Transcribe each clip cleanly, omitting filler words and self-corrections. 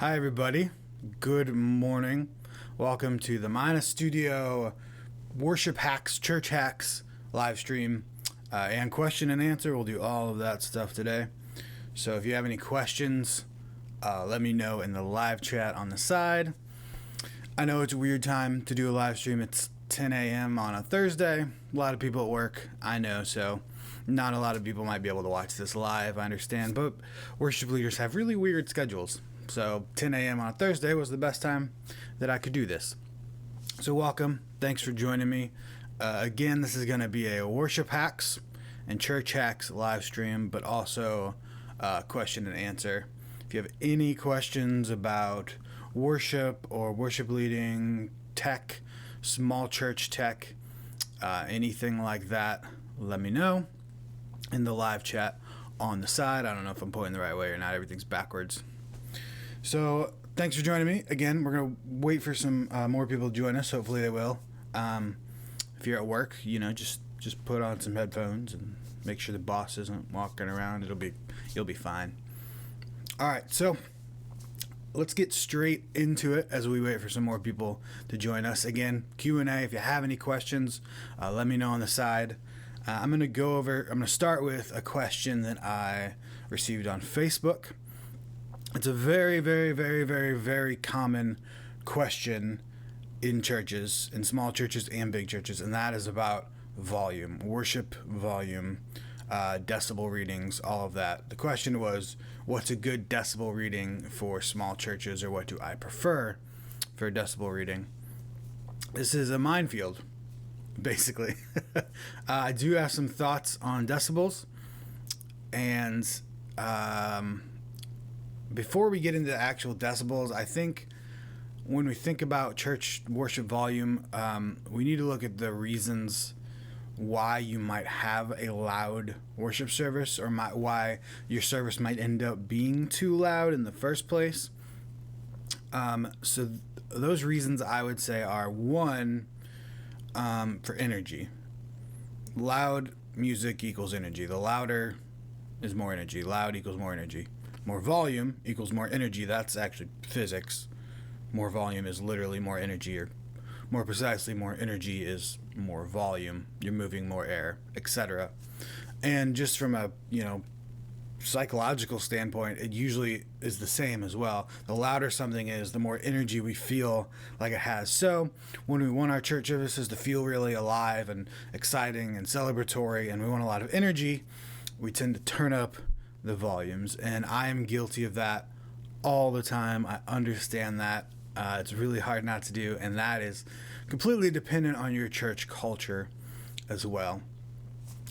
Hi everybody, good morning. Welcome to the Mina Studio Worship Hacks, Church Hacks live stream and question and answer. We'll do all of that stuff today. So if you have any questions, let me know in the live chat on the side. I know it's a weird time to do a live stream. It's 10 a.m. on a Thursday. A lot of people at work, I know, so not a lot of people might be able to watch this live, I understand, but worship leaders have really weird schedules. So 10 a.m. on a Thursday was the best time that I could do this. So welcome. Thanks for joining me. Again, this is going to be a worship hacks and church hacks live stream, but also question and answer. If you have any questions about worship or worship leading, tech, small church tech, anything like that, let me know in the live chat on the side. I don't know if I'm pointing the right way or not. Everything's backwards. So thanks for joining me. Again, we're going to wait for some more people to join us. Hopefully they will. If you're at work, just put on some headphones and make sure the boss isn't walking around. You'll be fine. All right, so let's get straight into it as we wait for some more people to join us. Again, Q&A. If you have any questions, let me know on the side. I'm going to start with a question that I received on Facebook. It's a very, very, very, very, very common question in churches, in small churches and big churches, and that is about volume, worship volume, decibel readings, all of that. The question was, what's a good decibel reading for small churches, or what do I prefer for a decibel reading? This is a minefield, basically. I do have some thoughts on decibels, and before we get into the actual decibels, I think when we think about church worship volume, we need to look at the reasons why you might have a loud worship service, or why your service might end up being too loud in the first place. So those reasons, I would say, are one, for energy. Loud music equals energy. The louder is more energy. Loud equals more energy. More volume equals more energy. That's actually physics. More volume is literally more energy, or more precisely, more energy is more volume. You're moving more air, etc. And just from a, psychological standpoint, it usually is the same as well. The louder something is, the more energy we feel like it has. So when we want our church services to feel really alive and exciting and celebratory, and we want a lot of energy, we tend to turn up the volumes, and I am guilty of that all the time. I understand that. It's really hard not to do, and that is completely dependent on your church culture as well.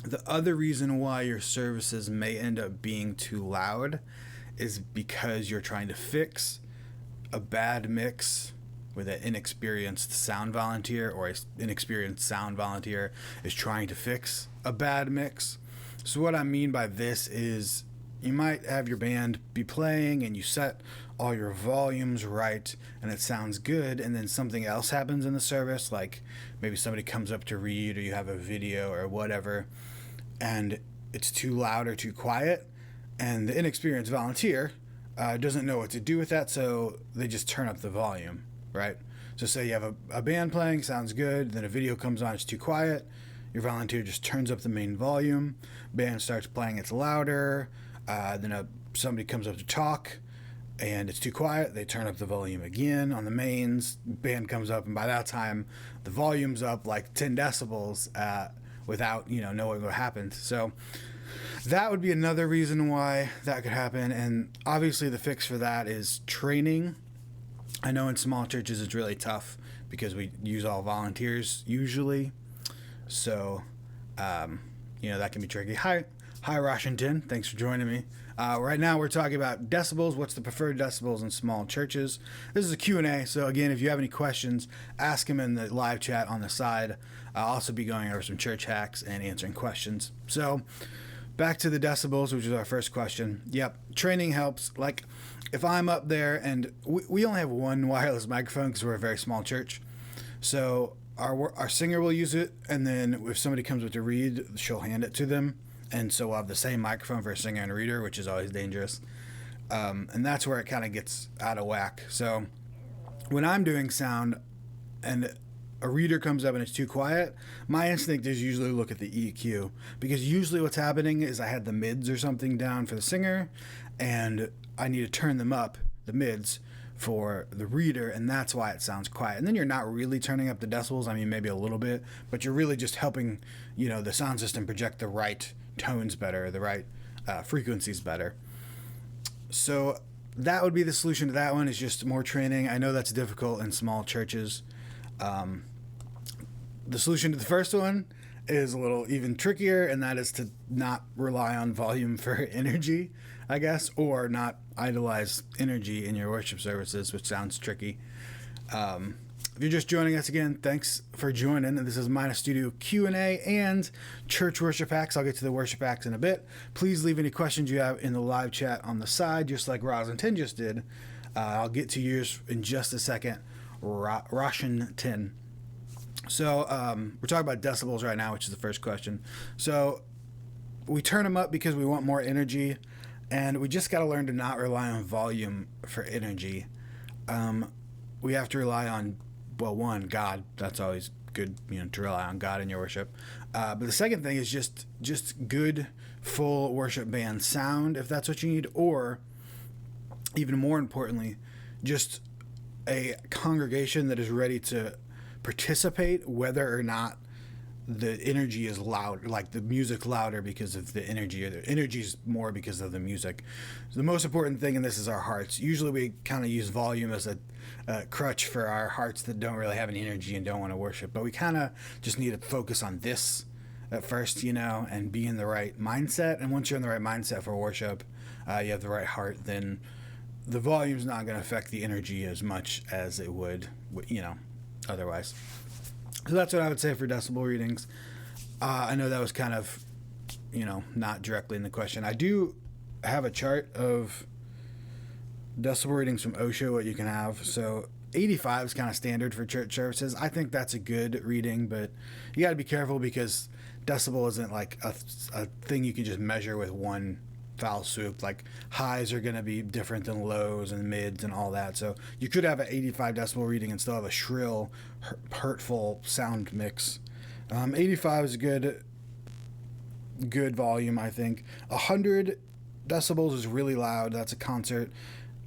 The other reason why your services may end up being too loud is because you're trying to fix a bad mix with an inexperienced sound volunteer, or an inexperienced sound volunteer is trying to fix a bad mix. So what I mean by this is, you might have your band be playing and you set all your volumes right and it sounds good, and then something else happens in the service, like maybe somebody comes up to read, or you have a video or whatever, and it's too loud or too quiet, and the inexperienced volunteer doesn't know what to do with that, so they just turn up the volume, right? So say you have a band playing, sounds good, then a video comes on, it's too quiet, your volunteer just turns up the main volume, band starts playing, it's louder, then somebody comes up to talk and it's too quiet, they turn up the volume again on the mains, band comes up, and by that time the volume's up like 10 decibels without knowing what happened. So that would be another reason why that could happen, and obviously the fix for that is training. I know in small churches it's really tough because we use all volunteers usually, so that can be tricky. Hi, Washington. Thanks for joining me. Right now we're talking about decibels. What's the preferred decibels in small churches? This is a Q&A, so again, if you have any questions, ask them in the live chat on the side. I'll also be going over some church hacks and answering questions. So back to the decibels, which is our first question. Yep, training helps. Like, if I'm up there, and we only have one wireless microphone because we're a very small church, so our singer will use it, and then if somebody comes up to read, she'll hand it to them. And so we'll have the same microphone for a singer and a reader, which is always dangerous. And that's where it kind of gets out of whack. So when I'm doing sound and a reader comes up and it's too quiet, my instinct is usually look at the EQ, because usually what's happening is I had the mids or something down for the singer and I need to turn them up, the mids, for the reader, and that's why it sounds quiet. And then you're not really turning up the decibels, I mean maybe a little bit, but you're really just helping, the sound system project the right tones better, the right frequencies better. So that would be the solution to that one, is just more training. I know that's difficult in small churches. The solution to the first one is a little even trickier, and that is to not rely on volume for energy, I guess, or not idolize energy in your worship services, which sounds tricky. If you're just joining us again, thanks for joining. This is Minus Studio Q&A and Church Worship Hacks. I'll get to the worship hacks in a bit. Please leave any questions you have in the live chat on the side, just like Rosin 10 just did. I'll get to yours in just a second. Roshan 10. So we're talking about decibels right now, which is the first question. So we turn them up because we want more energy, and we just got to learn to not rely on volume for energy. We have to rely on, well, one, God. That's always good, to rely on God in your worship. But the second thing is just good full worship band sound, if that's what you need, or even more importantly, just a congregation that is ready to participate, whether or not the energy is loud, like the music louder because of the energy, or the energy is more because of the music. So the most important thing in this is our hearts. Usually we kind of use volume as a crutch for our hearts that don't really have any energy and don't want to worship, but we kind of just need to focus on this at first, and be in the right mindset. And once you're in the right mindset for worship, you have the right heart, then the volume's not going to affect the energy as much as it would, otherwise. So that's what I would say for decibel readings. I know that was kind of, not directly in the question. I do have a chart of decibel readings from OSHA, what you can have. So 85 is kind of standard for church services. I think that's a good reading, but you got to be careful because decibel isn't like a thing you can just measure with one foul swoop. Like highs are going to be different than lows and mids and all that. So you could have an 85 decibel reading and still have a shrill, hurtful sound mix. 85 is good volume, I think. 100 decibels is really loud. That's a concert.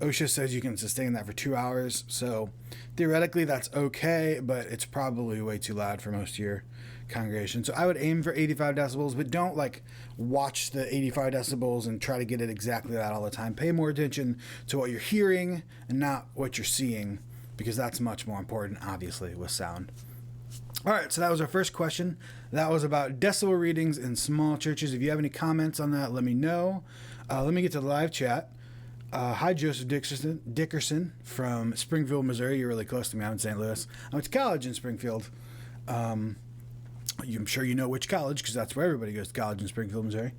OSHA says you can sustain that for 2 hours. So theoretically that's okay, but it's probably way too loud for most of your congregation. So I would aim for 85 decibels, but don't watch the 85 decibels and try to get it exactly that all the time. Pay more attention to what you're hearing and not what you're seeing, because that's much more important, obviously, with sound. All right, so that was our first question. That was about decibel readings in small churches. If you have any comments on that, let me know. Let me get to the live chat. Hi, Joseph Dickerson from Springfield, Missouri. You're really close to me. I'm in St. Louis. I went to college in Springfield. I'm sure you know which college, because that's where everybody goes to college, in Springfield, Missouri.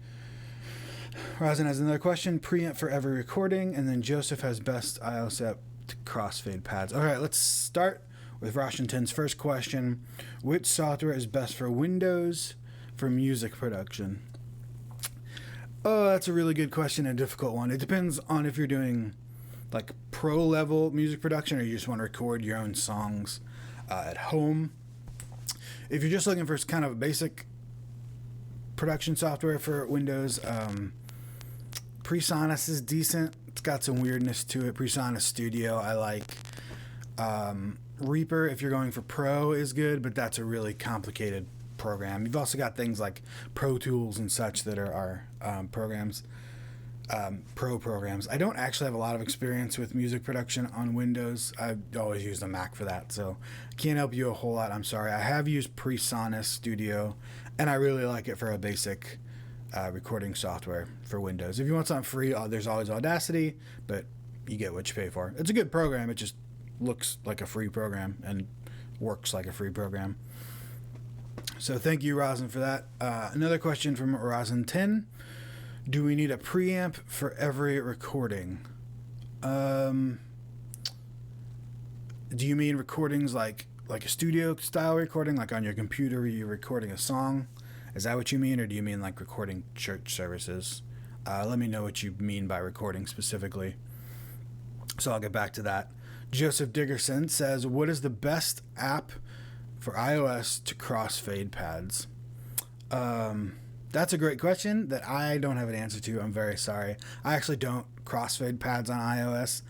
Rosin has another question. Preamp for every recording. And then Joseph has best IO-set to crossfade pads. All right, let's start with Washington's first question. Which software is best for Windows for music production? Oh, that's a really good question and a difficult one. It depends on if you're doing pro level music production or you just want to record your own songs at home. If you're just looking for kind of basic production software for Windows, PreSonus is decent. It's got some weirdness to it. PreSonus Studio I like. Reaper, if you're going for Pro, is good, but that's a really complicated program. You've also got things like Pro Tools and such that are programs, pro programs. I don't actually have a lot of experience with music production on Windows. I've always used a Mac for that, so I can't help you a whole lot. I'm sorry. I have used PreSonus Studio, and I really like it for a basic recording software for Windows. If you want something free, there's always Audacity, but you get what you pay for. It's a good program. It just looks like a free program and works like a free program. So thank you, Rosin, for that. Another question from Rosin 10. Do we need a preamp for every recording? Do you mean recordings like a studio style recording, like on your computer where you're recording a song? Is that what you mean, or do you mean like recording church services? Let me know what you mean by recording specifically. So I'll get back to that. Joseph Dickerson says, what is the best app for iOS to crossfade pads? That's a great question that I don't have an answer to. I'm very sorry. I actually don't crossfade pads on iOS.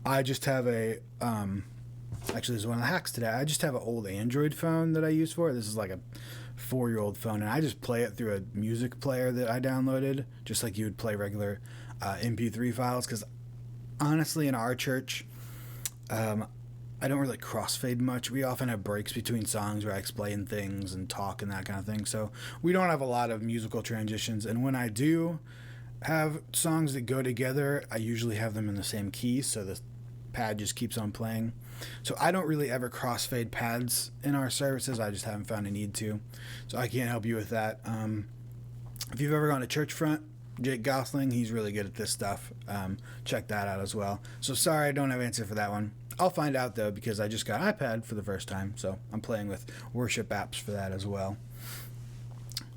I just have a, actually this is one of the hacks today. I just have an old Android phone that I use for it. This is like a 4-year-old phone, and I just play it through a music player that I downloaded, just like you would play regular MP3 files, because honestly, in our church, I don't really crossfade much. We often have breaks between songs where I explain things and talk and that kind of thing. So we don't have a lot of musical transitions. And when I do have songs that go together, I usually have them in the same key, so the pad just keeps on playing. So I don't really ever crossfade pads in our services. I just haven't found a need to. So I can't help you with that. If you've ever gone to Church Front, Jake Gosling, he's really good at this stuff. Check that out as well. So sorry I don't have an answer for that one. I'll find out though, because I just got iPad for the first time, so I'm playing with worship apps for that as well.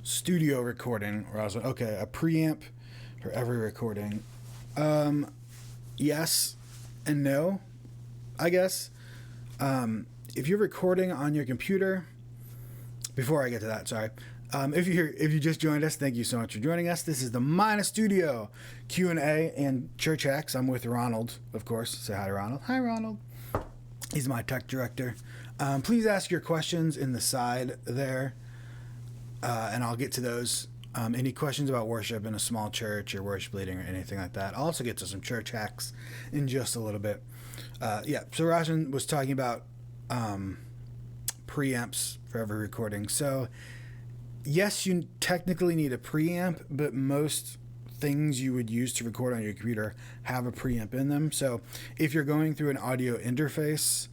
Studio recording, where I was like, okay, a preamp for every recording. Yes and no, I guess. If you're recording on your computer, before I get to that, sorry. If you just joined us, thank you so much for joining us. This is the Mina Studio Q&A and Church Hacks. I'm with Ronald, of course. Say hi to Ronald. Hi, Ronald. He's my tech director. Please ask your questions in the side there, and I'll get to those. Any questions about worship in a small church or worship leading or anything like that. I'll also get to some church hacks in just a little bit. So Rajan was talking about preamps for every recording. So yes, you technically need a preamp, but most things you would use to record on your computer have a preamp in them. So if you're going through an audio interface,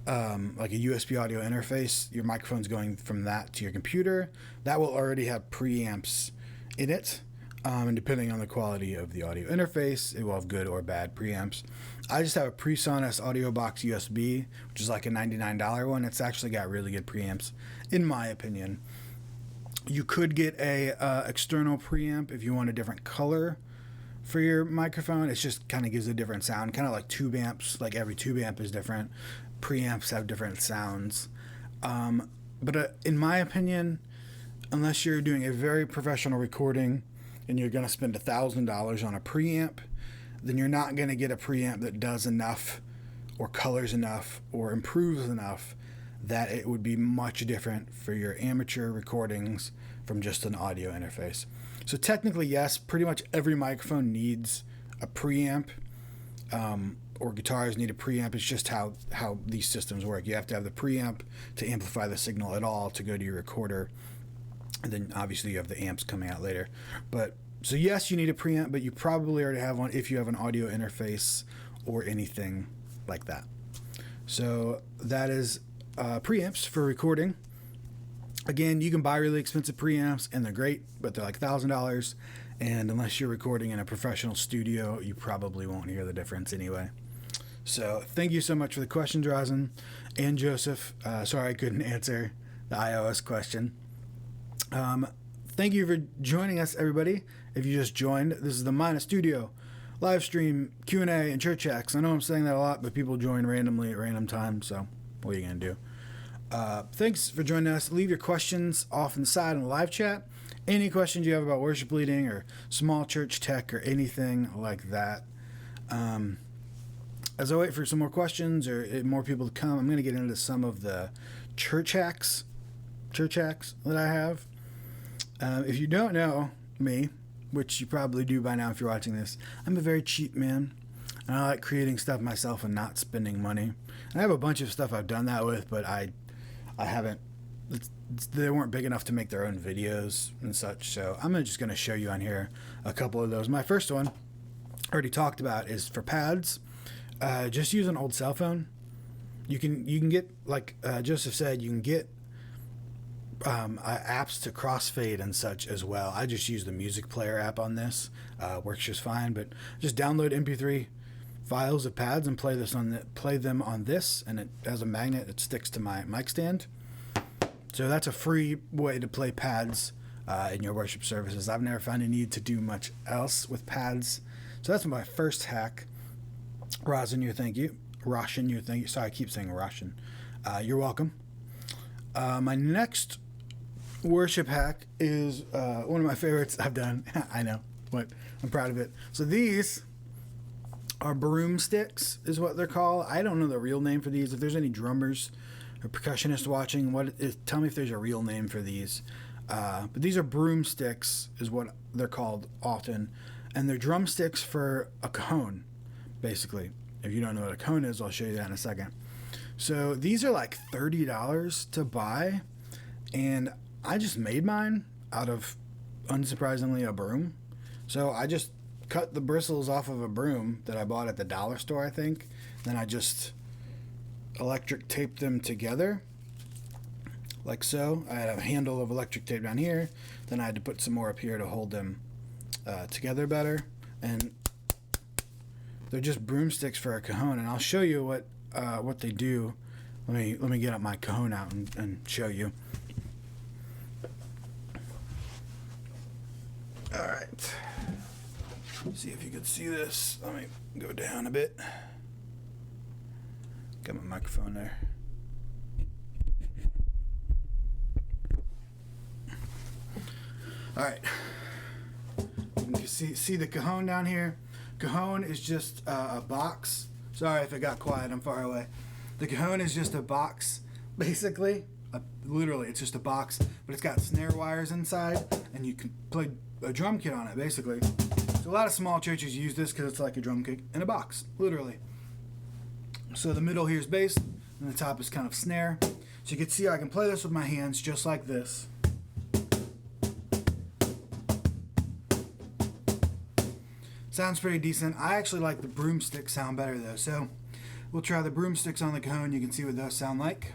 like a USB audio interface, your microphone's going from that to your computer, that will already have preamps in it. And depending on the quality of the audio interface, it will have good or bad preamps. I just have a PreSonus Audio Box USB, which is like a $99 one. It's actually got really good preamps, in my opinion. You could get a external preamp if you want a different color for your microphone. It just kind of gives a different sound, kind of like tube amps. Like every tube amp is different. Preamps have different sounds. But in my opinion, unless you're doing a very professional recording and you're going to spend $1,000 on a preamp, then you're not going to get a preamp that does enough or colors enough or improves enough that it would be much different for your amateur recordings from just an audio interface. So technically, yes, pretty much every microphone needs a preamp, or guitars need a preamp. It's just how these systems work. You have to have the preamp to amplify the signal at all to go to your recorder, and then obviously you have the amps coming out later. So yes, you need a preamp, but you probably already have one if you have an audio interface or anything like that. So that is preamps for recording. Again, you can buy really expensive preamps and they're great, but they're like $1,000, and unless you're recording in a professional studio, you probably won't hear the difference anyway. So thank you so much for the questions, Rosin and Joseph. Sorry I couldn't answer the iOS question. Thank you for joining us, everybody. If you just joined, this is the Mina Studio live stream Q&A and church hacks. I know I'm saying that a lot, but people join randomly at random times, so what are you going to do? Thanks for joining us. Leave your questions off on the side in the live chat. Any questions you have about worship leading or small church tech or anything like that. As I wait for some more questions or more people to come, I'm going to get into some of the church hacks that I have. If you don't know me, which you probably do by now if you're watching this, I'm a very cheap man. And I like creating stuff myself and not spending money. And I have a bunch of stuff I've done that with, but I haven't. They weren't big enough to make their own videos and such. So I'm just going to show you on here a couple of those. My first one, I already talked about, is for pads. Just use an old cell phone. You can get, like Joseph said, you can get apps to crossfade and such as well. I just use the music player app on this. Works just fine. But just download MP3 files of pads and play them on this, and it has a magnet. It sticks to my mic stand. So that's a free way to play pads in your worship services. I've never found a need to do much else with pads. So that's my first hack. Roshan, you thank you. Roshan, you thank you. Sorry, I keep saying Roshan. You're welcome. My next worship hack is one of my favorites I've done. I know, but I'm proud of it. So these are broomsticks, is what they're called. I don't know the real name for these. If there's any drummers or percussionists watching, tell me if there's a real name for these. But these are broomsticks, is what they're called often, and they're drumsticks for a cajon, basically. If you don't know what a cajon is, I'll show you that in a second. So these are like $30 to buy, and I just made mine out of, unsurprisingly, a broom. So I just cut the bristles off of a broom that I bought at the dollar store, I think. Then I just electric taped them together, like so. I had a handle of electric tape down here. Then I had to put some more up here to hold them together better. And they're just broomsticks for a cajon, and I'll show you what they do. Let me get up my cajon out and show you. All right. See if you can see this. Let me go down a bit. Got my microphone there. All right. You can see the cajon down here. Cajon is just a box. Sorry if it got quiet. I'm far away. The cajon is just a box, basically. Literally, it's just a box, but it's got snare wires inside, and you can play a drum kit on it, basically. So a lot of small churches use this because it's like a drum kit in a box, literally. So the middle here is bass, and the top is kind of snare. So you can see I can play this with my hands just like this. Sounds pretty decent. I actually like the broomstick sound better though, so we'll try the broomsticks on the cajon. You can see what those sound like.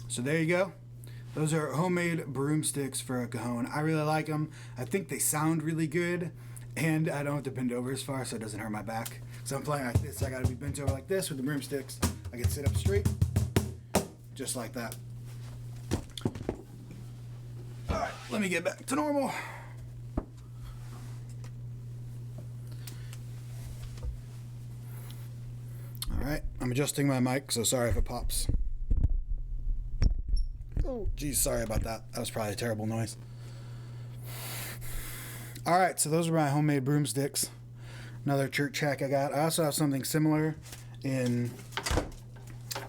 So there you go. Those are homemade broomsticks for a cajon. I really like them. I think they sound really good, and I don't have to bend over as far, so it doesn't hurt my back. So I'm playing like this. I got to be bent over like this with the broomsticks. I can sit up straight, just like that. All right, let me get back to normal. All right, I'm adjusting my mic, so sorry if it pops. Oh, geez, sorry about that. That was probably a terrible noise. All right, so those are my homemade broomsticks. Another church hack I got. I also have something similar I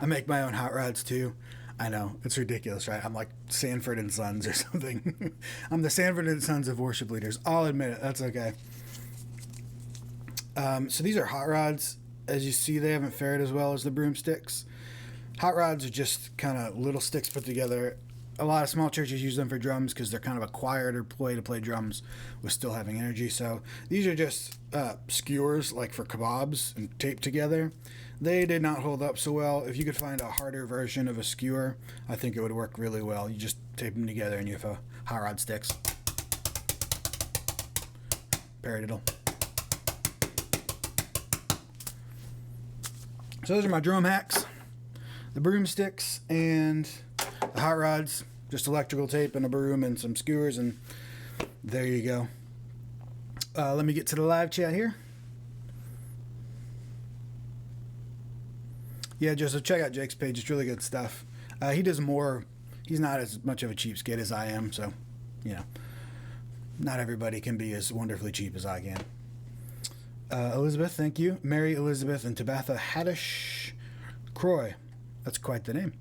make my own hot rods too. I know, it's ridiculous, right? I'm like Sanford and Sons or something. I'm the Sanford and Sons of worship leaders. I'll admit it, that's okay. So these are hot rods. As you see, they haven't fared as well as the broomsticks. Hot rods are just kind of little sticks put together. A lot of small churches use them for drums because they're kind of a quieter way to play drums with still having energy. So these are just skewers, like for kebabs, and taped together. They did not hold up so well. If you could find a harder version of a skewer, I think it would work really well. You just tape them together and you have hot rod sticks. Paradiddle. So those are my drum hacks. The broomsticks and the hot rods, just electrical tape and a broom and some skewers, and there you go. Let me get to the live chat here. Yeah, Joseph, check out Jake's page. It's really good stuff. He does more. He's not as much of a cheapskate as I am, so, you know, not everybody can be as wonderfully cheap as I can. Elizabeth, thank you. Mary Elizabeth and Tabitha Haddish Croy. That's quite the name.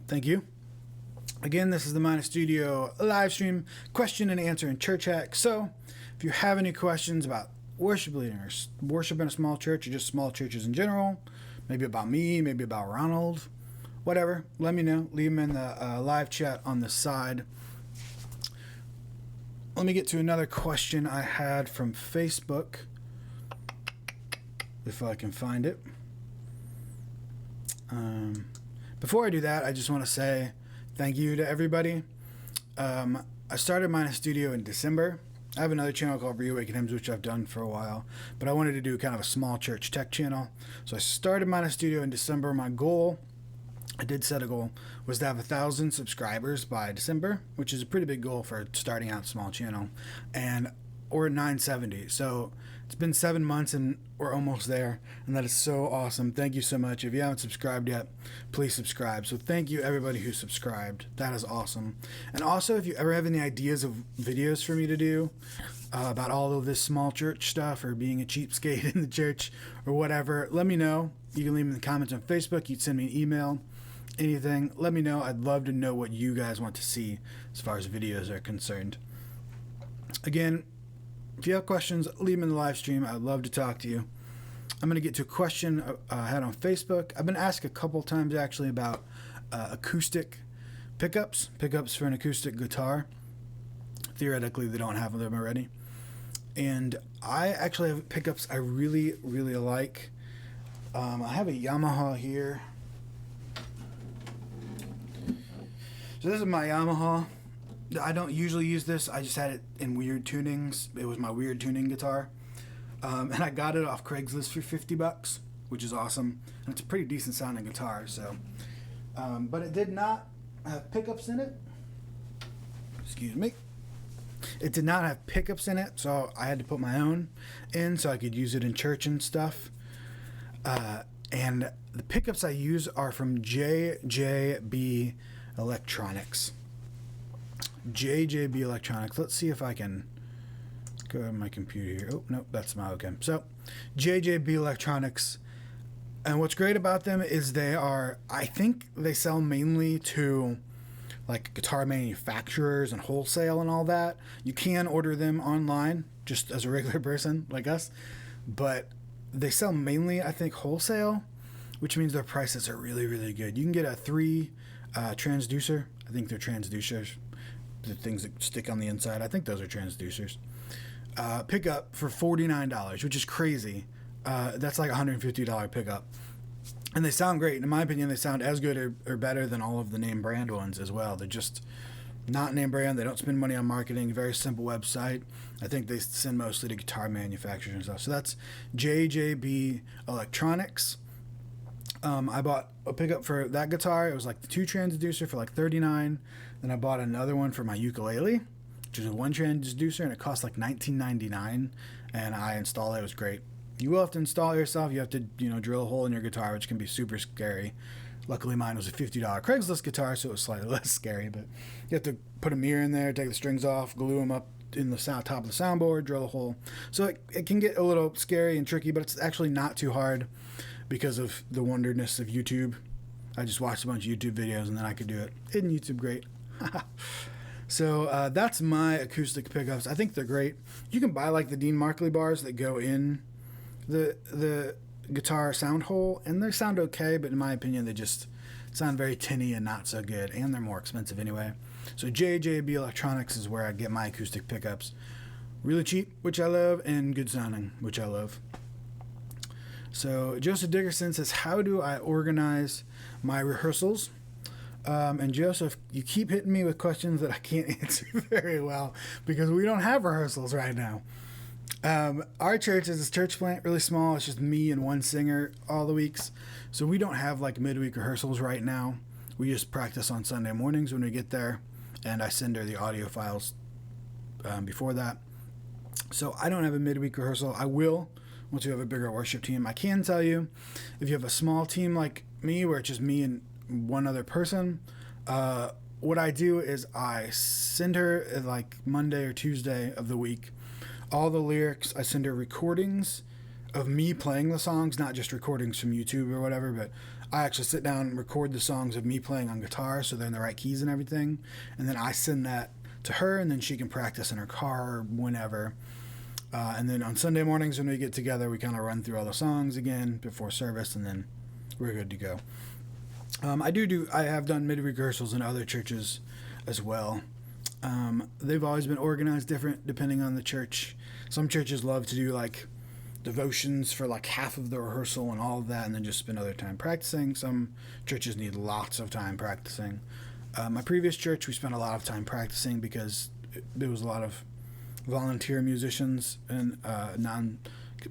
Thank you. Again, this is the Minus Studio live stream question and answer and church hack. So if you have any questions about worship leading or worship in a small church or just small churches in general, maybe about me, maybe about Ronald, whatever. Let me know. Leave them in the live chat on the side. Let me get to another question I had from Facebook, if I can find it. Before I do that, I just want to say thank you to everybody. I started my studio in December. I have another channel called REAWAKEN Hymns, which I've done for a while, but I wanted to do kind of a small church tech channel. So I started my studio in December. My goal, I did set a goal, was to have 1,000 subscribers by December, which is a pretty big goal for starting out a small channel. And we're at 970. So it's been 7 months and we're almost there. And that is so awesome. Thank you so much. If you haven't subscribed yet, please subscribe. So thank you everybody who subscribed. That is awesome. And also, if you ever have any ideas of videos for me to do about all of this small church stuff or being a cheapskate in the church or whatever, let me know. You can leave them in the comments on Facebook. You can send me an email. Anything, let me know. I'd love to know what you guys want to see as far as videos are concerned. Again, if you have questions, leave them in the live stream. I'd love to talk to you. I'm going to get to a question I had on Facebook. I've been asked a couple times actually about acoustic pickups for an acoustic guitar. Theoretically, they don't have them already. And I actually have pickups I really, really like. I have a Yamaha here. So this is my Yamaha. I don't usually use this. I just had it in weird tunings. It was my weird tuning guitar. And I got it off Craigslist for $50, which is awesome. And it's a pretty decent sounding guitar. So, but it did not have pickups in it. Excuse me. It did not have pickups in it, so I had to put my own in so I could use it in church and stuff. And the pickups I use are from JJB Electronics. JJB Electronics. Let's see if I can go to my computer here. Oh, nope, that's my okay. So, JJB Electronics. And what's great about them is they are, I think they sell mainly to like guitar manufacturers and wholesale and all that. You can order them online just as a regular person like us, but they sell mainly, I think, wholesale, which means their prices are really, really good. You can get a 3 transducer. I think they're transducers, the things that stick on the inside. I think those are transducers. Pickup for $49, which is crazy. That's like a $150 pickup. And they sound great. In my opinion, they sound as good or better than all of the name brand ones as well. They're just not name brand. They don't spend money on marketing. Very simple website. I think they send mostly to guitar manufacturers and stuff. So that's JJB Electronics. I bought a pickup for that guitar. It was like the 2 transducer for like $39. Then I bought another one for my ukulele, which is a 1 transducer, and it cost like $19.99. And I installed it. It was great. You will have to install it yourself. You have to, drill a hole in your guitar, which can be super scary. Luckily, mine was a $50 Craigslist guitar, so it was slightly less scary. But you have to put a mirror in there, take the strings off, glue them up in the top of the soundboard, drill a hole. So it can get a little scary and tricky, but it's actually not too hard because of the wonderness of YouTube. I just watched a bunch of YouTube videos and then I could do it. Isn't YouTube great? So that's my acoustic pickups. I think they're great. You can buy like the Dean Markley bars that go in the guitar sound hole, and they sound okay, but in my opinion they just sound very tinny and not so good, and they're more expensive anyway. So JJB Electronics is where I get my acoustic pickups. Really cheap, which I love, and good sounding, which I love. So Joseph Dickerson says, how do I organize my rehearsals? And Joseph, you keep hitting me with questions that I can't answer very well because we don't have rehearsals right now. Our church is a church plant, really small. It's just me and one singer all the weeks. So we don't have like midweek rehearsals right now. We just practice on Sunday mornings when we get there, and I send her the audio files before that. So I don't have a midweek rehearsal. I will once we have a bigger worship team. I can tell you, if you have a small team like me, where it's just me and one other person, what I do is I send her like Monday or Tuesday of the week all the lyrics. I send her recordings of me playing the songs, not just recordings from YouTube or whatever, but I actually sit down and record the songs of me playing on guitar so they're in the right keys and everything. And then I send that to her, and then she can practice in her car or whenever. And then on Sunday mornings when we get together, we kind of run through all the songs again before service, and then we're good to go. I have done mid-rehearsals in other churches as well. They've always been organized different depending on the church. Some churches love to do like devotions for like half of the rehearsal and all of that, and then just spend other time practicing. Some churches need lots of time practicing. My previous church, we spent a lot of time practicing because there was a lot of volunteer musicians and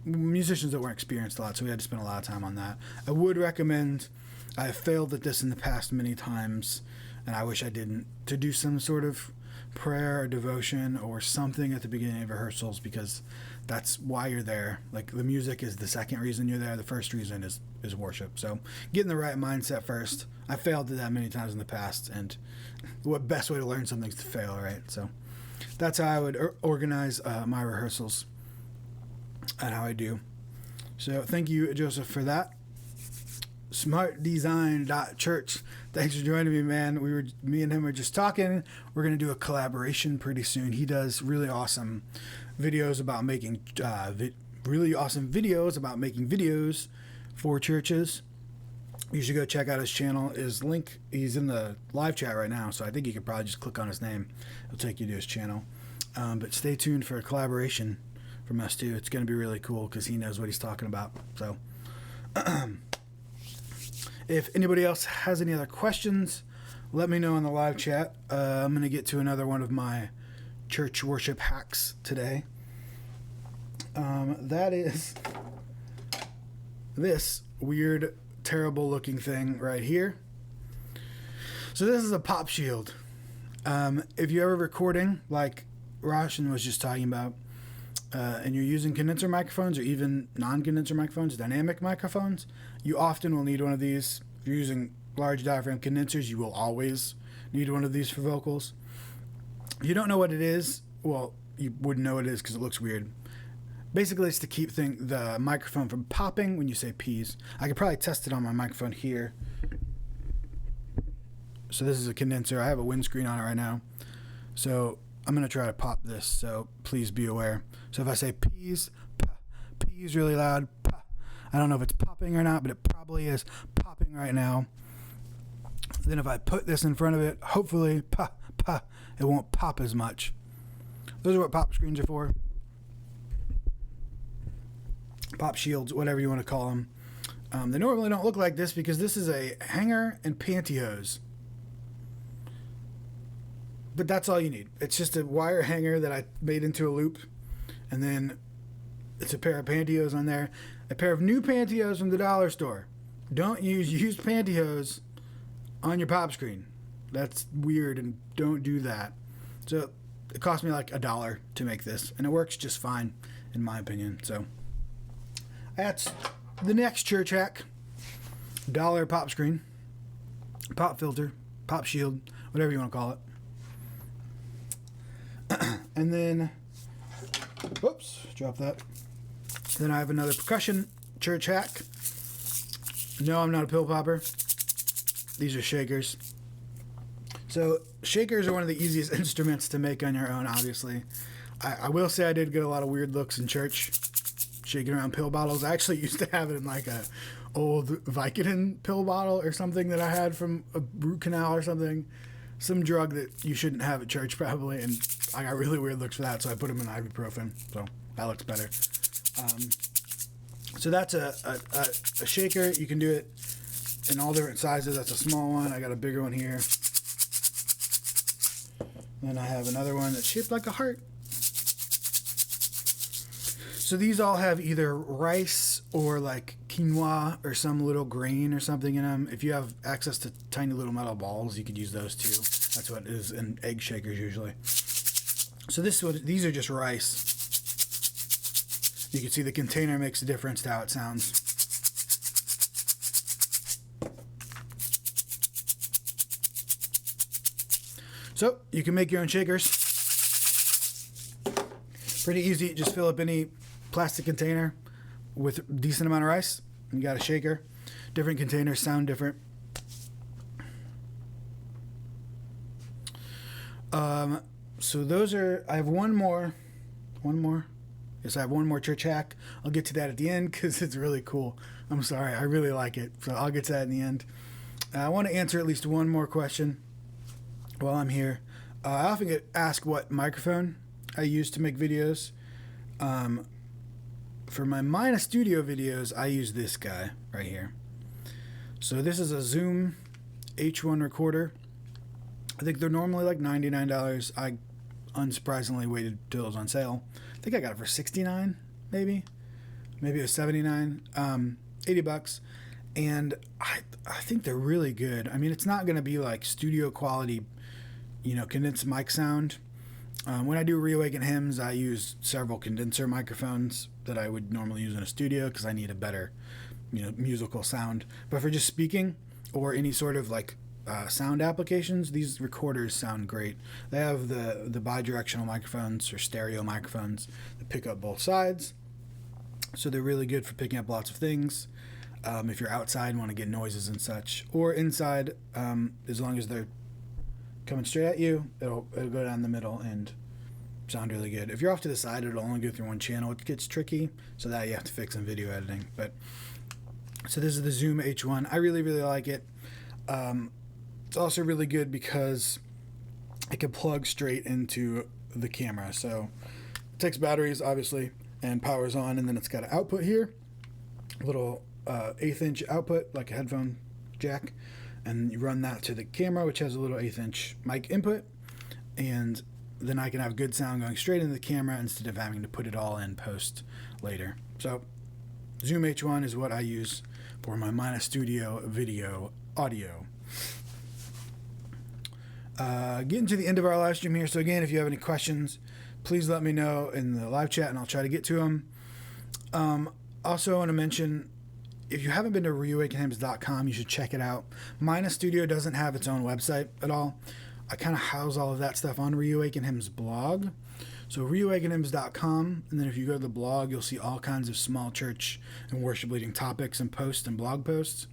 musicians that weren't experienced a lot, so we had to spend a lot of time on that. I would recommend, I have failed at this in the past many times, and I wish I didn't, to do some sort of prayer or devotion or something at the beginning of rehearsals, because that's why you're there. Like, the music is the second reason you're there. The first reason is worship. So get in the right mindset first. I failed at that many times in the past, and what best way to learn something is to fail, right? So that's how I would organize my rehearsals and how I do. So thank you, Joseph, for that. smartdesign.church. Thanks for joining me, man. Me and him were just talking. We're going to do a collaboration pretty soon. He does really awesome videos about making videos for churches. You should go check out his channel. His link, he's in the live chat right now, so I think you could probably just click on his name. It'll take you to his channel. But stay tuned for a collaboration from us too. It's going to be really cool because he knows what he's talking about. So if anybody else has any other questions, let me know in the live chat. I'm going to get to another one of my church worship hacks today. That is this weird, terrible looking thing right here. So this is a pop shield. If you're ever recording like Roshan was just talking about, and you're using condenser microphones or even non-condenser microphones, dynamic microphones, you often will need one of these. If you're using large diaphragm condensers, you will always need one of these for vocals. If you don't know what it is, well, you wouldn't know what it is because it looks weird. Basically, it's to keep the microphone from popping when you say P's. I could probably test it on my microphone here. So this is a condenser. I have a windscreen on it right now. So I'm going to try to pop this, so please be aware. So if I say P's, P's really loud, I don't know if it's popping or not, but it probably is popping right now. Then if I put this in front of it, hopefully, it won't pop as much. Those are what pop screens are for. Pop shields, whatever you want to call them. They normally don't look like this because this is a hanger and pantyhose. But that's all you need. It's just a wire hanger that I made into a loop. And then it's a pair of pantyhose on there. A pair of new pantyhose from the dollar store. Don't use used pantyhose on your pop screen. That's weird, and don't do that. So it cost me like $1 to make this, and it works just fine, in my opinion. So that's the next church hack. $1 pop screen, pop filter, pop shield, whatever you want to call it. And then, whoops, drop that. Then I have another percussion church hack. No, I'm not a pill popper. These are shakers. So shakers are one of the easiest instruments to make on your own, obviously. I will say I did get a lot of weird looks in church shaking around pill bottles. I actually used to have it in like a old Vicodin pill bottle or something that I had from a root canal or something. Some drug that you shouldn't have at church probably, and I got really weird looks for that, so I put them in ibuprofen. So that looks better. So that's a shaker. You can do it in all different sizes. That's a small one. I got a bigger one here. Then I have another one that's shaped like a heart. So these all have either rice or like quinoa or some little grain or something in them. If you have access to tiny little metal balls, you could use those too. That's what it is in egg shakers usually. So these are just rice. You can see the container makes a difference to how it sounds. So you can make your own shakers. Pretty easy. Just fill up any plastic container with a decent amount of rice. You got a shaker. Different containers sound different. So those are, I have one more. Yes, I have one more church hack. I'll get to that at the end because it's really cool. I'm sorry. I really like it. So I'll get to that in the end. I want to answer at least one more question while I'm here. I often get asked what microphone I use to make videos. For my Mina Studio videos, I use this guy right here. So this is a Zoom H1 recorder. I think they're normally like $99. I unsurprisingly waited till it was on sale. I think I got it for $69, maybe it was $79, $80, and I think they're really good. I mean, it's not going to be like studio quality, condensed mic sound. When I do Reawaken hymns, I use several condenser microphones that I would normally use in a studio because I need a better, musical sound. But for just speaking or any sort of like sound applications, these recorders sound great. They have the bidirectional microphones or stereo microphones that pick up both sides, so they're really good for picking up lots of things. If you're outside and want to get noises and such, or inside, as long as they're coming straight at you, it'll go down the middle and sound really good. If you're off to the side, it'll only go through one channel. It gets tricky, so that you have to fix in video editing. But so this is the Zoom H1. I really, really like it. It's also really good because it can plug straight into the camera. So it takes batteries, obviously, and powers on, and then it's got an output here, a little 1/8 inch output, like a headphone jack, and you run that to the camera, which has a little 1/8 inch mic input, and then I can have good sound going straight into the camera instead of having to put it all in post later. So Zoom H1 is what I use for my Mina Studio video audio. Getting to the end of our live stream here. So again, if you have any questions, please let me know in the live chat and I'll try to get to them. Also, I want to mention, if you haven't been to REAWAKENHymns.com, you should check it out. Mina Studio doesn't have its own website at all. I kind of house all of that stuff on Reawaken Hymns blog. So REAWAKENHymns.com, and then if you go to the blog, you'll see all kinds of small church and worship leading topics and posts and blog posts.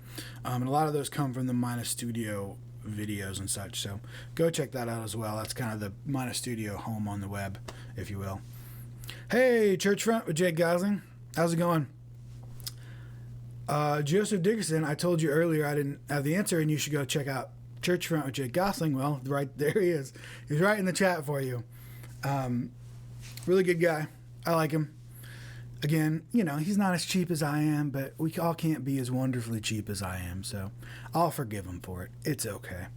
And a lot of those come from the Mina Studio videos and such. So go check that out as well. That's kind of the Mina Studio home on the web, if you will. Hey, Church Front with Jake Gosling. How's it going? Joseph Dickerson, I told you earlier I didn't have the answer and you should go check out Church Front with Jake Gosling. Well, right there he is. He's right in the chat for you. Really good guy. I like him. Again, he's not as cheap as I am, but we all can't be as wonderfully cheap as I am, so I'll forgive him for it. It's okay.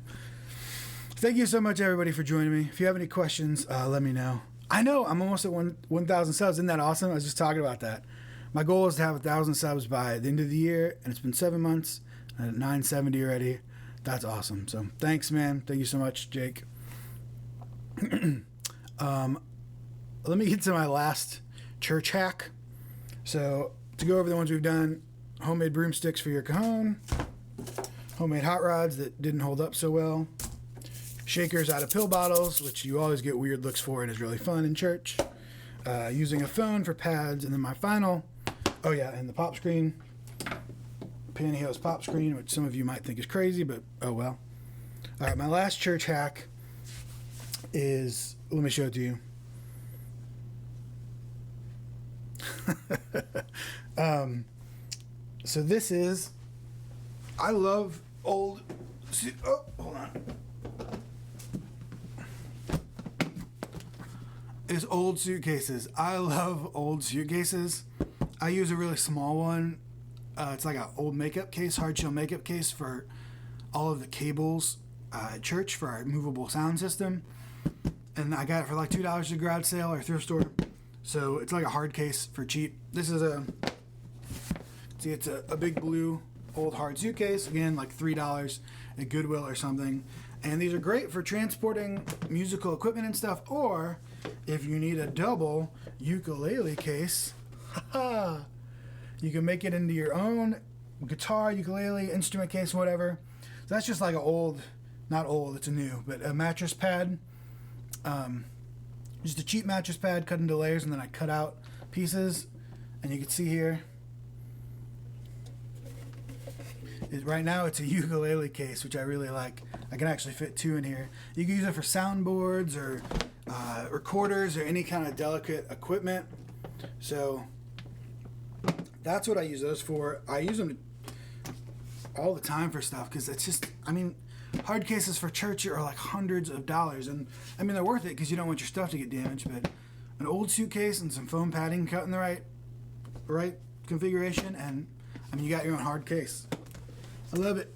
Thank you so much, everybody, for joining me. If you have any questions, let me know. I know, I'm almost at 1,000 subs. Isn't that awesome? I was just talking about that. My goal is to have 1,000 subs by the end of the year, and it's been 7 months. I'm at 970 already. That's awesome. So thanks, man. Thank you so much, Jake. Let me get to my last church hack. So to go over the ones we've done: homemade broomsticks for your cajon, homemade hot rods that didn't hold up so well, shakers out of pill bottles, which you always get weird looks for and is really fun in church, using a phone for pads, and then my final, and the pop screen, pantyhose pop screen, which some of you might think is crazy, but oh well. All right, my last church hack is, let me show it to you. So this is, I love old, hold on. It's old suitcases. I love old suitcases. I use a really small one. It's like an old makeup case, hard shell makeup case for all of the cables at church for our movable sound system. And I got it for like $2 at a garage sale or thrift store. So it's like a hard case for cheap. This is it's a big blue old hard suitcase. Again, like $3 at Goodwill or something. And these are great for transporting musical equipment and stuff. Or if you need a double ukulele case, you can make it into your own guitar, ukulele, instrument case, whatever. So that's just like an old, not old, it's a new, but a mattress pad. Just a cheap mattress pad cut into layers, and then I cut out pieces, and you can see here, right now it's a ukulele case, which I really like. I can actually fit 2 in here. You can use it for soundboards or recorders or any kind of delicate equipment. So That's what I use those for. I use them all the time for stuff because it's just, I mean, hard cases for church are like hundreds of dollars, and I mean they're worth it because you don't want your stuff to get damaged. But an old suitcase and some foam padding cut in the right configuration, and I mean you got your own hard case. I love it.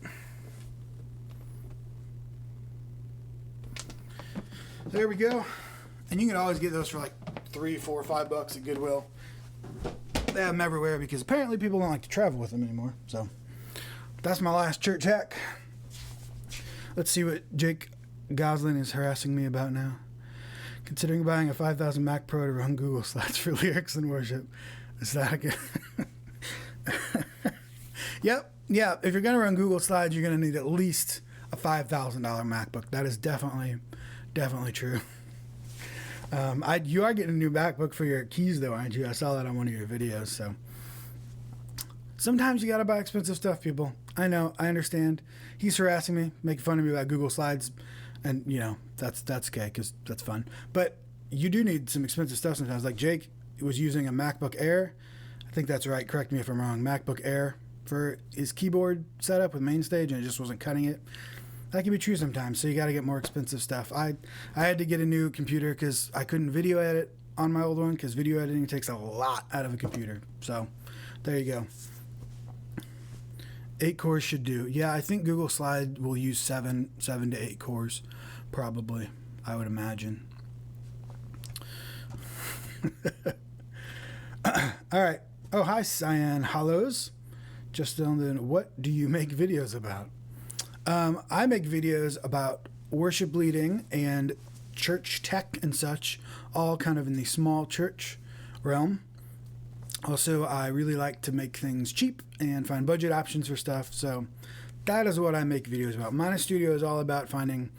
There we go. And you can always get those for like $3, $4, $5 at Goodwill. They have them everywhere because apparently people don't like to travel with them anymore. So that's my last church hack. Let's see what Jake Goslin is harassing me about now. Considering buying a 5000 Mac Pro to run Google Slides for lyrics and worship. Is that a good? Yep. Yeah. If you're going to run Google Slides, you're going to need at least a $5,000 MacBook. That is definitely true. You are getting a new MacBook for your keys, though, aren't you? I saw that on one of your videos. So sometimes you got to buy expensive stuff, people. I know. I understand. He's harassing me, making fun of me about Google Slides, and you know that's okay because that's fun. But you do need some expensive stuff sometimes. Like Jake was using a MacBook Air. I think that's right. Correct me if I'm wrong. MacBook Air for his keyboard setup with MainStage, and it just wasn't cutting it. That can be true sometimes, so you got to get more expensive stuff. I had to get a new computer because I couldn't video edit on my old one because video editing takes a lot out of a computer. So there you go. 8 cores should do. Yeah, I think Google Slide will use 7 to 8 cores, probably, I would imagine. All right. Oh, hi, Cyan Hollows. Just on the, what do you make videos about? I make videos about worship leading and church tech and such, all kind of in the small church realm. Also, I really like to make things cheap and find budget options for stuff. So that is what I make videos about. Mana Studio is all about finding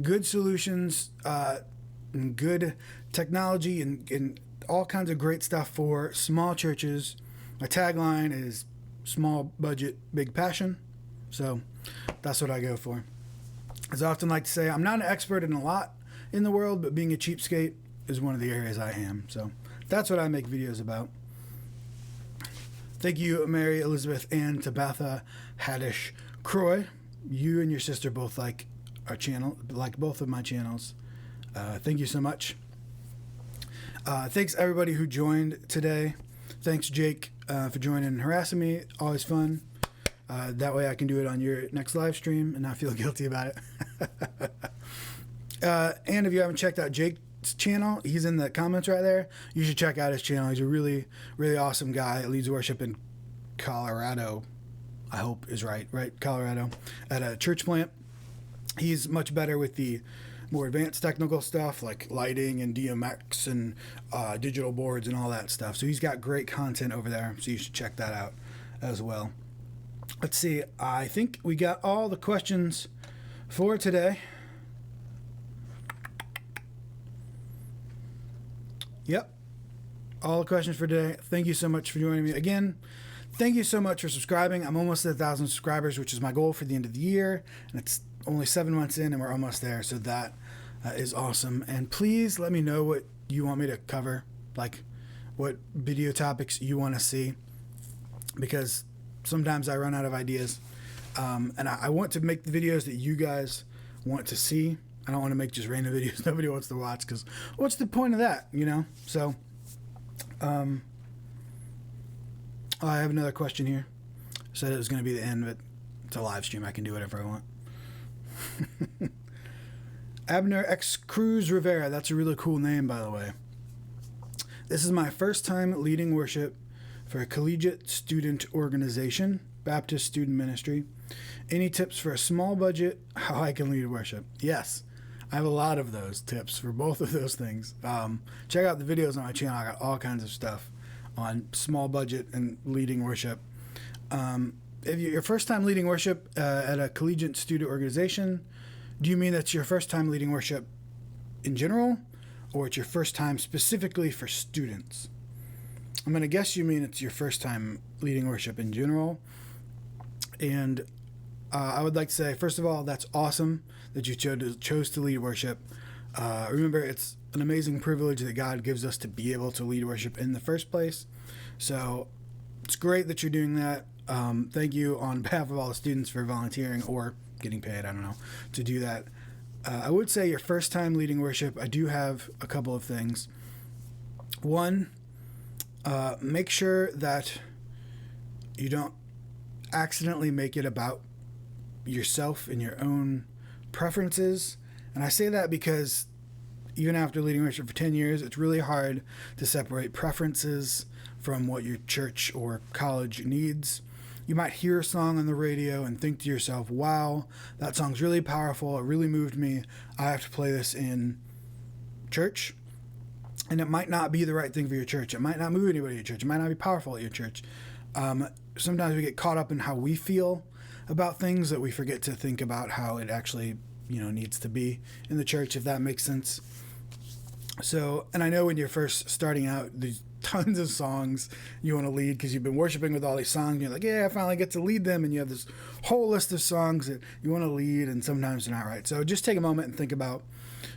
good solutions, and good technology and all kinds of great stuff for small churches. My tagline is small budget, big passion. So that's what I go for. As I often like to say, I'm not an expert in a lot in the world, but being a cheapskate is one of the areas I am. So that's what I make videos about. Thank you, Mary Elizabeth and Tabitha Haddish Croy. You and your sister both like our channel, like both of my channels. Thank you so much. Thanks everybody who joined today. Thanks Jake for joining and harassing me. Always fun. That way I can do it on your next live stream and not feel guilty about it. And if you haven't checked out Jake's channel, he's in the comments right there. You should check out his channel. He's a really, really awesome guy. Leads worship in Colorado, I hope is right, Colorado, at a church plant. He's much better with the more advanced technical stuff like lighting and DMX and digital boards and all that stuff. So he's got great content over there. So you should check that out as well. Let's see. I think we got all the questions for today. Yep. All the questions for today. Thank you so much for joining me. Again, thank you so much for subscribing. I'm almost at 1,000 subscribers, which is my goal for the end of the year. And it's only 7 months in and we're almost there. So that is awesome. And please let me know what you want me to cover, like what video topics you want to see, because sometimes I run out of ideas. And I want to make the videos that you guys want to see. I don't want to make just random videos nobody wants to watch, because what's the point of that, you know? So, I have another question here. Said it was going to be the end, but it's a live stream. I can do whatever I want. Abner X Cruz Rivera. That's a really cool name, by the way. This is my first time leading worship for a collegiate student organization, Baptist Student Ministry. Any tips for a small budget, how I can lead worship? Yes, I have a lot of those tips for both of those things. Check out the videos on my channel. I got all kinds of stuff on small budget and leading worship. If you're your first time leading worship at a collegiate student organization, do you mean that's your first time leading worship in general, or it's your first time specifically for students? I'm going to guess you mean it's your first time leading worship in general. And I would like to say, first of all, that's awesome that you chose to lead worship. Remember, it's an amazing privilege that God gives us to be able to lead worship in the first place. So it's great that you're doing that. Thank you on behalf of all the students for volunteering or getting paid, I don't know, to do that. I would say your first time leading worship, I do have a couple of things. One, make sure that you don't accidentally make it about yourself and your own preferences. And I say that because even after leading worship for 10 years, it's really hard to separate preferences from what your church or college needs. You might hear a song on the radio and think to yourself, wow, that song's really powerful. It really moved me. I have to play this in church. And it might not be the right thing for your church. It might not move anybody at your church. It might not be powerful at your church. Sometimes we get caught up in how we feel about things that we forget to think about how it actually, needs to be in the church, if that makes sense. So, and I know when you're first starting out, there's tons of songs you want to lead because you've been worshiping with all these songs. And you're like, yeah, I finally get to lead them. And you have this whole list of songs that you want to lead, and sometimes they're not right. So just take a moment and think about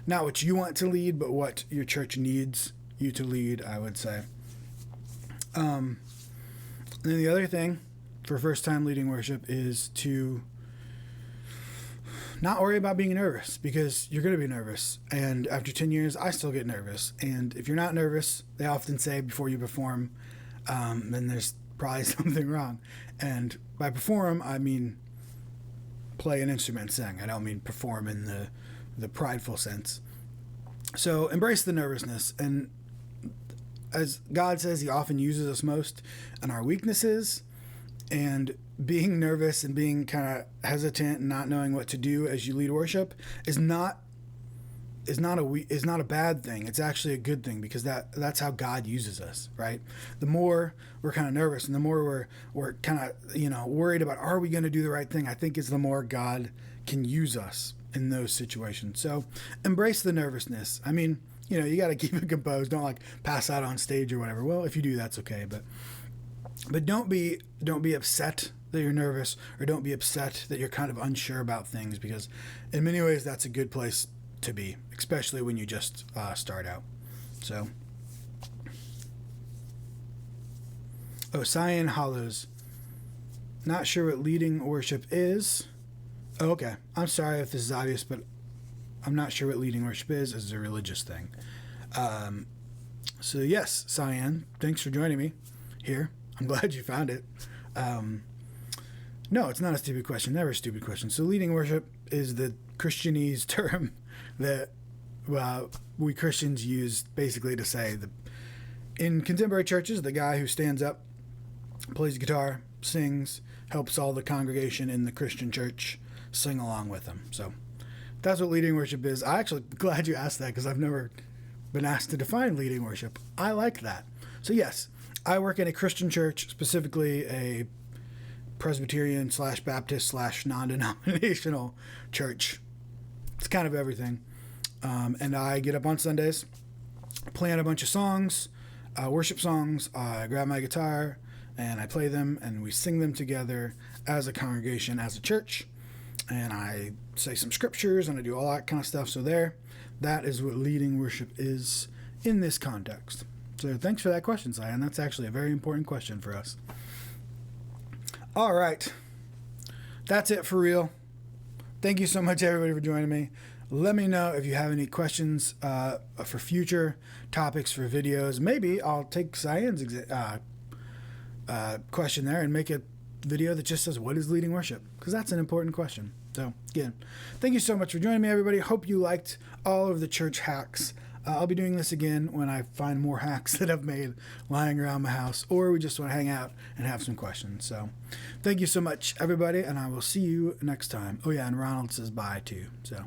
not what you want to lead, but what your church needs you to lead, I would say. And then the other thing for first time leading worship is to not worry about being nervous, because you're going to be nervous. And after 10 years, I still get nervous. And if you're not nervous, they often say before you perform, then there's probably something wrong. And by perform, I mean play an instrument, sing. I don't mean perform in the prideful sense. So embrace the nervousness. And as God says, he often uses us most in our weaknesses. And being nervous and being kind of hesitant and not knowing what to do as you lead worship is not a bad thing. It's actually a good thing, because that's how God uses us, right? The more we're kind of nervous and the more we're kind of worried about, are we going to do the right thing, I think is the more God can use us in those situations. So embrace the nervousness. I mean, you got to keep it composed. Don't pass out on stage or whatever. Well, if you do, that's okay, but don't be upset that you're nervous, or don't be upset that you're kind of unsure about things, because in many ways that's a good place to be, especially when you just start out. So, Cyan Hollows, not sure what leading worship is. Oh, okay, I'm sorry if this is obvious, but I'm not sure what leading worship is. It's a religious thing. So yes, Cyan, thanks for joining me here. I'm glad you found it. No, it's not a stupid question. Never a stupid question. So leading worship is the Christianese term that we Christians use basically to say in contemporary churches, the guy who stands up, plays guitar, sings, helps all the congregation in the Christian church sing along with him. So that's what leading worship is. I'm actually glad you asked that, because I've never been asked to define leading worship. I like that. So yes, I work in a Christian church, specifically a Presbyterian / Baptist / non-denominational church. It's kind of everything. And I get up on Sundays, plan a bunch of songs, worship songs. I grab my guitar and I play them, and we sing them together as a congregation, as a church. And I say some scriptures and I do all that kind of stuff. So that is what leading worship is in this context. So thanks for that question, Cyan. That's actually a very important question for us. All right. That's it for real. Thank you so much, everybody, for joining me. Let me know if you have any questions for future topics for videos. Maybe I'll take Cyan's question there and make a video that just says, what is leading worship? Because that's an important question. So, again, thank you so much for joining me, everybody. Hope you liked all of the church hacks. I'll be doing this again when I find more hacks that I've made lying around my house, or we just want to hang out and have some questions. So thank you so much, everybody, and I will see you next time. Oh, yeah, and Ronald says bye, too. So.